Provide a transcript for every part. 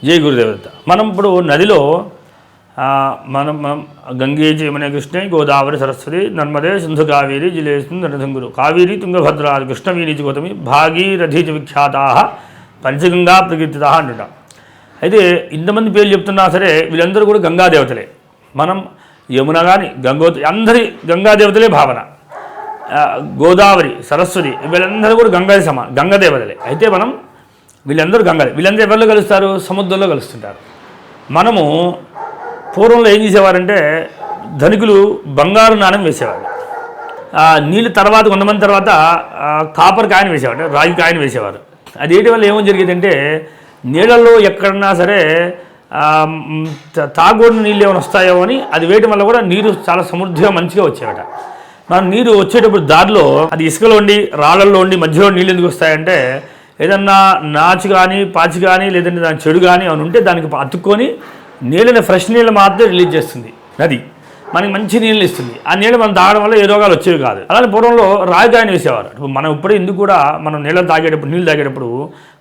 జై గురుదేవత. మనం ఇప్పుడు నదిలో మనం గంగే యమునే కృష్ణే గోదావరి సరస్వతి నర్మదే సింధు కావేరి జిలేస్మిన్ రణసింగురు కావేరి తుంగభద్ర కృష్ణవీరీచి గౌతమి భాగీరథీచి విఖ్యాతా పంచగంగా ప్రకీర్తిత అంటుట. అయితే ఇంతమంది పేర్లు చెప్తున్నా సరే వీళ్ళందరూ కూడా గంగాదేవతలే. మనం యమున కానీ గంగోత్రి అందరి గంగాదేవతలే భావన. గోదావరి సరస్వతి వీళ్ళందరూ కూడా గంగదేవతలే. అయితే మనం వీళ్ళందరూ వీళ్ళందరూ ఎవరిలో కలుస్తారు? సముద్రంలో కలుస్తుంటారు. మనము పూర్వంలో ఏం చేసేవారంటే ధనికులు బంగారు నాణెం వేసేవారు. నీళ్ళు తర్వాత కొంతమంది తర్వాత కాపర్ కాయన వేసేవారు, రాగి కాయన వేసేవారు. అది వేయడం వల్ల ఏమో జరిగేదంటే నీళ్ళల్లో ఎక్కడన్నా సరే తాగూడిన నీళ్ళు ఏమైనా వస్తాయో అని అది వేయడం వల్ల కూడా నీరు చాలా సమృద్ధిగా మంచిగా వచ్చేవాట. మనం నీరు వచ్చేటప్పుడు దారిలో అది ఇసుకలో ఉండి రాళ్ళల్లో ఉండి మధ్యలో నీళ్ళు ఎందుకు వస్తాయంటే ఏదన్నా నాచు కానీ పాచి కానీ లేదంటే దాని చెడు కానీ అని ఉంటే దానికి అతుక్కొని నీళ్ళని ఫ్రెష్ నీళ్ళు మాత్రమే రిలీజ్ చేస్తుంది నది. మనకి మంచి నీళ్ళు ఇస్తుంది. ఆ నీళ్ళు మనం తాగడం వల్ల ఏ రోగాలు వచ్చేవి కాదు. అలానే పూర్వంలో రాగి కాయని వేసేవారు. మనం ఇప్పుడే ఎందుకు కూడా మనం నీళ్ళు తాగేటప్పుడు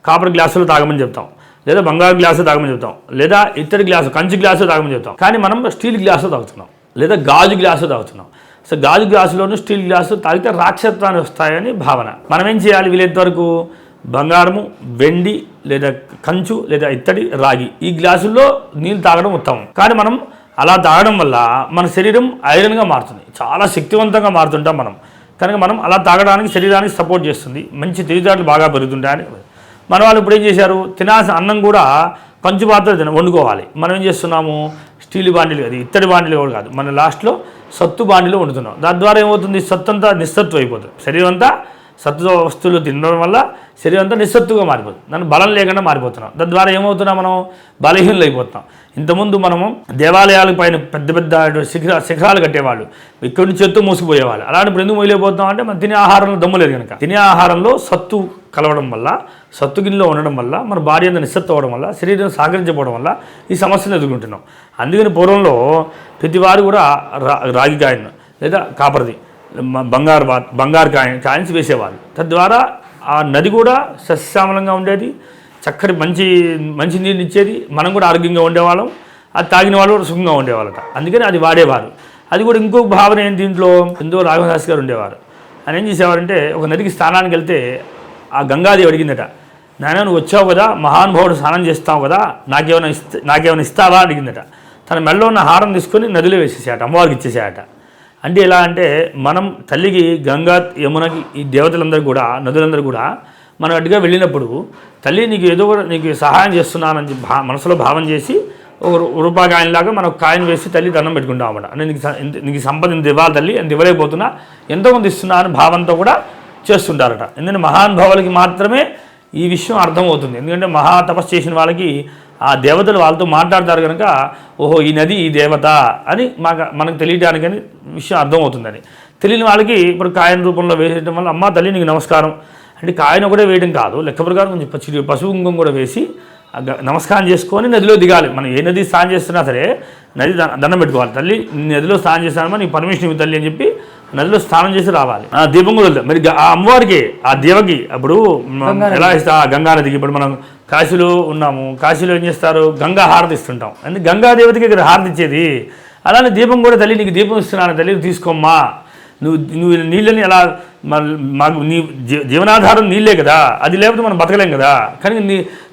కాపర్ గ్లాసులు తాగమని చెప్తాం, లేదా బంగారు గ్లాసు తాగమని చెప్తాం, లేదా ఇత్తడి గ్లాసు కంచు గ్లాసు తాగమని చెప్తాం. కానీ మనం స్టీల్ గ్లాసు తాగుతున్నాం, లేదా గాజు గ్లాసు తాగుతున్నాం. సో గాజు గ్లాసులోనూ స్టీల్ గ్లాసు తాగితే రాక్షసత్వాన్ని వస్తాయని భావన. మనం ఏం చేయాలి? వీలైనంతవరకు బంగారము, వెండి, లేదా కంచు, లేదా ఇత్తడి, రాగి ఈ గ్లాసుల్లో నీళ్ళు తాగడం ఉత్తమం. కానీ మనం అలా తాగడం వల్ల మన శరీరం ఐరన్గా మారుతుంది, చాలా శక్తివంతంగా మారుతుంటాం మనం. కనుక మనం అలా తాగడానికి శరీరానికి సపోర్ట్ చేస్తుంది, మంచి తెలివితేటలు బాగా పెరుగుతుంటాయని. మన వాళ్ళు ఇప్పుడు ఏం చేశారు? తినాల్సిన అన్నం కూడా కంచు పాత్రలు వండుకోవాలి. మనం ఏం చేస్తున్నాము? స్టీల్ బాండీలు, అది ఇత్తడి బాండీలు కూడా కాదు, మన లాస్ట్లో సత్తు బాండీలో వండుతున్నాం. దాని ద్వారా ఏమవుతుంది? సత్తు అంతా నిస్సత్వం అయిపోతుంది. శరీరం అంతా సత్వ వస్తువులు తినడం వల్ల శరీరం అంతా నిస్సత్తుగా మారిపోతుంది, దాన్ని బలం లేకుండా మారిపోతున్నాం. దాని ద్వారా ఏమవుతున్నాం? మనం బలహీనలు అయిపోతున్నాం. ఇంతకుముందు మనము దేవాలయాల పైన పెద్ద పెద్ద శిఖరాలు కట్టేవాళ్ళు, ఇక్కడి నుంచి ఎత్తు మోసుకుపోయేవాళ్ళు. అలాంటి ఎందుకు మోయలేకపోతున్నాం అంటే మనం తినే ఆహారంలో దమ్ము లేదు కనుక. తినే ఆహారంలో సత్తు కలవడం వల్ల, సత్తు గిన్నెలో ఉండడం వల్ల, మన బాడీ అంతా నిస్సత్తు అవ్వడం వల్ల, శరీరం సహకరించకపోవడం వల్ల ఈ సమస్యను ఎదుర్కొంటున్నాం. అందుకని పూర్వంలో ప్రతివారు కూడా రాగి కాయను లేదా కాపర్ది బంగారు కాయిన్స్ వేసేవాళ్ళు. తద్వారా ఆ నది కూడా సస్యశ్యామలంగా ఉండేది, చక్కటి మంచి నీళ్ళు ఇచ్చేది, మనం కూడా ఆరోగ్యంగా ఉండేవాళ్ళం, అది తాగిన వాళ్ళు కూడా సుఖంగా ఉండేవాళ్ళట. అందుకని అది వాడేవారు. అది కూడా ఇంకొక భావన ఏంటి? దీంట్లో ఎంతో రాఘవదాస్ గారు ఉండేవారు. ఆయన ఏం చేసేవారంటే ఒక నదికి స్నానానికి వెళ్తే ఆ గంగాదేవి అడిగిందట, నాయన నువ్వు వచ్చావు కదా, మహానుభావుడు స్నానం చేస్తావు కదా, నాకేమైనా ఇస్తావా అడిగిందట. తన మెడలో ఉన్న హారం తీసుకొని నదిలో వేసేసాట, అమ్మవారికి ఇచ్చేసాట. అంటే ఎలా అంటే మనం తల్లికి గంగా యమునకి ఈ దేవతలందరూ కూడా నదులందరూ కూడా మనం అటుగా వెళ్ళినప్పుడు తల్లి నీకు ఏదో నీకు సహాయం చేస్తున్నానని మనసులో భావం చేసి ఒక రూపాయి కాయనలాగా మనం కాయను వేసి తల్లి దండం పెట్టుకుంటాం అన్నమాట. అంటే నీకు సంపద ఇంత ఇవ్వాలి తల్లి, అంత ఇవ్వలేకపోతున్నా, ఎంతోమంది ఇస్తున్నా అని భావంతో కూడా చేస్తుంటారట. ఎందుకంటే మహానుభావులకి మాత్రమే ఈ విషయం అర్థమవుతుంది. ఎందుకంటే మహా తపస్సు చేసిన వాళ్ళకి ఆ దేవతలు వాళ్ళతో మాట్లాడతారు కనుక ఓహో ఈ నది ఈ దేవత అని మనకు తెలియడానికని విషయం అర్థమవుతుందని. తెలియని వాళ్ళకి ఇప్పుడు కాయన రూపంలో వేసేయడం వల్ల అమ్మ తల్లి నీకు నమస్కారం అంటే కాయన కూడా వేయడం కాదు, లెక్క ప్రకారం కొంచెం పసుపు కుంకుమ కూడా వేసి నమస్కారం చేసుకొని నదిలో దిగాలి. మనం ఏ నది స్నానం చేస్తున్నా సరే నది దండం పెట్టుకోవాలి, తల్లి నదిలో స్నానం చేస్తానమ్మా నీకు పర్మిషన్ ఇవ్వు తల్లి అని చెప్పి నదిలో స్నానం చేసి రావాలి. దీపం కూడా వెళ్తాం. మరి ఆ అమ్మవారికి ఆ దేవకి అప్పుడు ఎలా ఇస్తా గంగా నదికి ఇప్పుడు మనం కాశీలో ఉన్నాము, కాశీలో ఏం చేస్తారు? గంగా హారతి ఇస్తుంటాం. అంటే గంగాదేవతకి ఇక్కడ హారతి ఇచ్చేది. అలానే దీపం కూడా తల్లి నీకు దీపం ఇస్తున్నాను తల్లి తీసుకోమ్మా, నువ్వు నీళ్ళని ఎలా మాకు నీ జీవనాధారం నీళ్ళే కదా, అది లేకపోతే మనం బతకలేం కదా, కానీ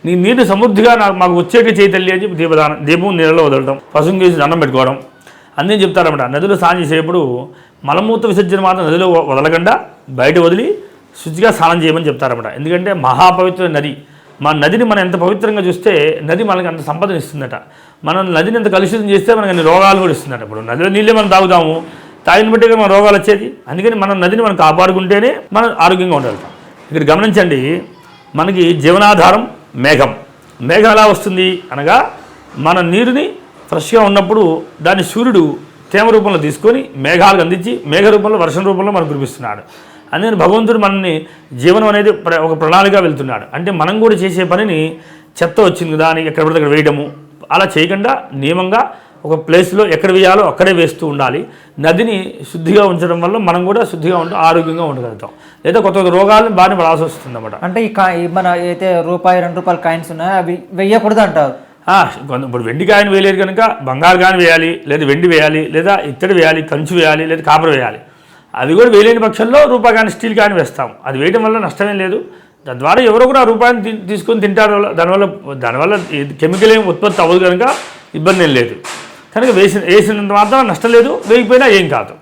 నీ నీరు సమృద్ధిగా మాకు వచ్చేక చేయి తల్లి అని చెప్పి దీపం నీళ్ళలో వదలడం, పసుపు వేసి దండం పెట్టుకోవడం అన్నీ చెప్తారన్నమాట. నదిలో స్నానం చేసేప్పుడు మలమూత్ర విసర్జన మాత్రం నదిలో వదలకుండా బయట వదిలి శుచిగా స్నానం చేయమని చెప్తారన్నమాట. ఎందుకంటే మహాపవిత్ర నది, మన నదిని మనం ఎంత పవిత్రంగా చూస్తే నది మనకి అంత సంపదను ఇస్తుందట. మనం నదిని ఎంత కలుషితం చేస్తే మనకి అన్ని రోగాలు కూడా ఇస్తుందట. ఇప్పుడు నదిలో నీళ్ళే మనం తాగుతాము, తాగిన బట్టే మన రోగాలు వచ్చేది. అందుకని మనం నదిని మనం కాపాడుకుంటేనే మనం ఆరోగ్యంగా ఉండగలుగుతాం. ఇక్కడ గమనించండి, మనకి జీవనాధారం మేఘం. మేఘం ఎలా వస్తుంది అనగా మన నీరుని ఫ్రెష్గా ఉన్నప్పుడు దాన్ని సూర్యుడు తేమ రూపంలో తీసుకొని మేఘాలకు అందించి మేఘ రూపంలో వర్షం రూపంలో మనకు కురిపిస్తున్నాడు. అందుకని భగవంతుడు మనల్ని జీవనం అనేది ఒక ప్రణాళిక వెళ్తున్నాడు. అంటే మనం కూడా చేసే పనిని చెత్త వచ్చింది కదా అని ఎక్కడ పడితే అక్కడ వేయడము అలా చేయకుండా నియమంగా ఒక ప్లేస్లో ఎక్కడ వేయాలో అక్కడే వేస్తూ ఉండాలి. నదిని శుద్ధిగా ఉంచడం వల్ల మనం కూడా శుద్ధిగా ఉంటూ ఆరోగ్యంగా ఉండగలుగుతాం. లేదా కొత్త కొత్త రోగాలను బాగా పడాల్సి వస్తుంది అన్నమాట. అంటే ఈ మన అయితే రూపాయి 2 రూపాయల కాయిన్స్ ఉన్నాయో అవి వెయ్యకూడదు అంటారు. ఇప్పుడు వెండి కాయను వేయలేరు కనుక బంగారు కాయను వేయాలి, లేదా వెండి వేయాలి, లేదా ఇత్తడి వేయాలి, కంచు వేయాలి, లేదా కాపర్ వేయాలి. అది కూడా వేయలేని పక్షంలో రూపాయి కానీ స్టీల్ కానీ వేస్తాం. అది వేయడం వల్ల నష్టమేం లేదు. తద్వారా ఎవరో కూడా ఆ రూపాయిని తీసుకొని తింటారు. దానివల్ల కెమికల్ ఏం ఉత్పత్తి అవ్వదు కనుక ఇబ్బంది ఏం లేదు. కనుక వేసినంత మాత్రం నష్టం లేదు, వేయకపోయినా ఏం కాదు.